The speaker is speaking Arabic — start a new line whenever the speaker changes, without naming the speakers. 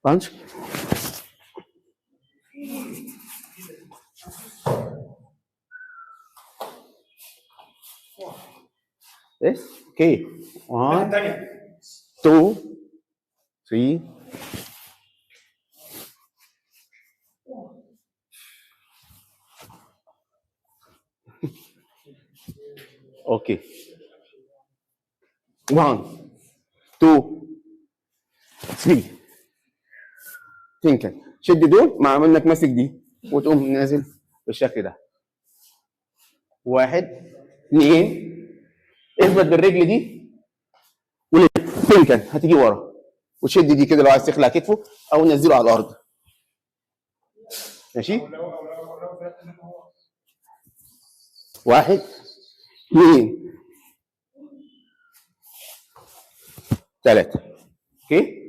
بانش. ايش؟ اوكي 1 2 3 اوكي 1 2 3 تنكل. شد دول مع انك ماسك دي وتقوم نازل بالشكل ده. 1 2 اثبت بالرجل دي ولف تنكل هتيجي ورا وتشد دي كده لو عايز تخلع كتفه او نزله على الارض. ماشي؟ 1 2 3 اوكي